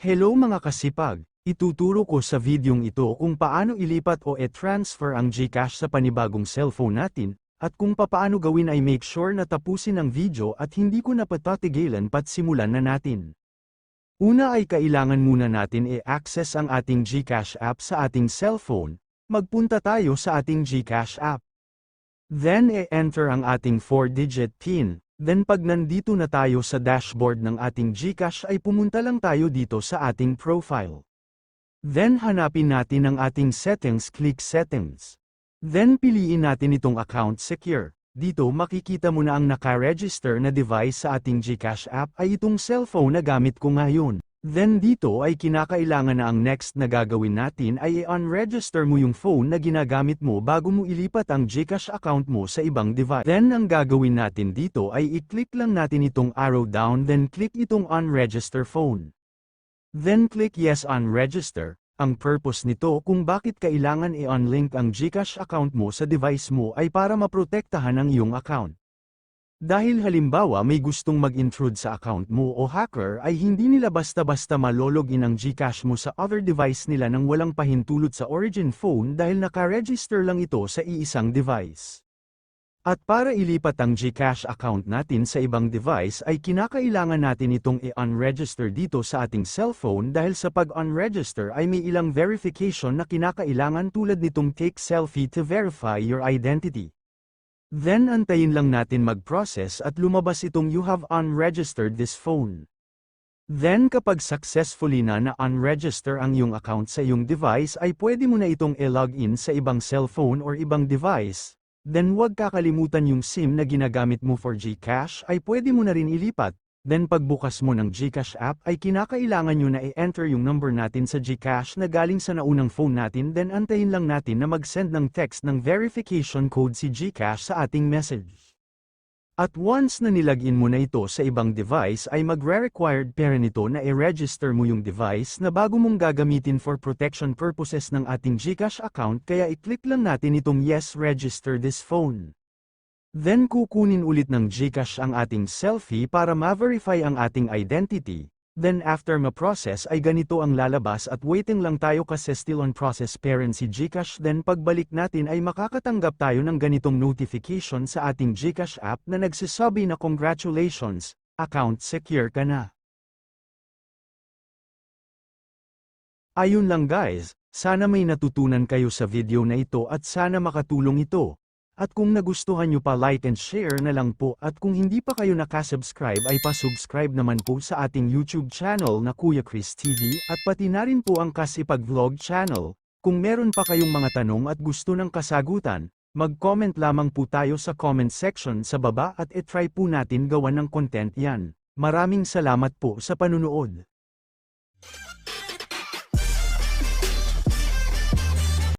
Hello mga kasipag! Ituturo ko sa videong ito kung paano ilipat o e-transfer ang GCash sa panibagong cellphone natin, at kung papaano gawin ay make sure na tapusin ang video at hindi ko na patatigilan pat simulan na natin. Una ay kailangan muna natin i-access ang ating GCash app sa ating cellphone. Magpunta tayo sa ating GCash app. Then e-enter ang ating 4-digit PIN. Then pag nandito na tayo sa dashboard ng ating GCash ay pumunta lang tayo dito sa ating profile. Then hanapin natin ang ating settings, click settings. Then piliin natin itong account secure. Dito makikita mo na ang naka-register na device sa ating GCash app ay itong cellphone na gamit ko ngayon. Then dito ay kinakailangan na ang next na gagawin natin ay i-unregister mo yung phone na ginagamit mo bago mo ilipat ang GCash account mo sa ibang device. Then ang gagawin natin dito ay i-click lang natin itong arrow down then click itong unregister phone. Then click yes unregister. Ang purpose nito kung bakit kailangan i-unlink ang GCash account mo sa device mo ay para maprotektahan ang iyong account. Dahil halimbawa may gustong mag-intrude sa account mo o hacker ay hindi nila basta-basta malologin ang GCash mo sa other device nila nang walang pahintulot sa origin phone dahil naka-register lang ito sa iisang device. At para ilipat ang GCash account natin sa ibang device ay kinakailangan natin itong i-unregister dito sa ating cellphone dahil sa pag-unregister ay may ilang verification na kinakailangan tulad nitong take selfie to verify your identity. Then antayin lang natin mag-process at lumabas itong you have unregistered this phone. Then kapag successfully na unregister ang iyong account sa iyong device ay pwede mo na itong i-login sa ibang cellphone or ibang device. Then huwag kakalimutan yung SIM na ginagamit mo for GCash ay pwede mo na rin ilipat. Then pagbukas mo ng GCash app ay kinakailangan nyo na i-enter yung number natin sa GCash na galing sa naunang phone natin then antayin lang natin na mag-send ng text ng verification code si GCash sa ating message. At once na nilagin mo na ito sa ibang device ay magre-required pa rin ito na i-register mo yung device na bago mong gagamitin for protection purposes ng ating GCash account kaya i-click lang natin itong yes register this phone. Then kukunin ulit ng GCash ang ating selfie para ma-verify ang ating identity. Then after ma-process ay ganito ang lalabas at waiting lang tayo kasi still on process parent si GCash then pagbalik natin ay makakatanggap tayo ng ganitong notification sa ating GCash app na nagsasabi na congratulations, account secure ka na. Ayun lang guys, sana may natutunan kayo sa video na ito at sana makatulong ito. At kung nagustuhan nyo pa like and share na lang po at kung hindi pa kayo nakasubscribe ay pa-subscribe naman po sa ating YouTube channel na Kuya Chris TV at pati na rin po ang Kasipag Vlog channel. Kung meron pa kayong mga tanong at gusto ng kasagutan, mag-comment lamang po tayo sa comment section sa baba at i-try po natin gawan ng content yan. Maraming salamat po sa panunood.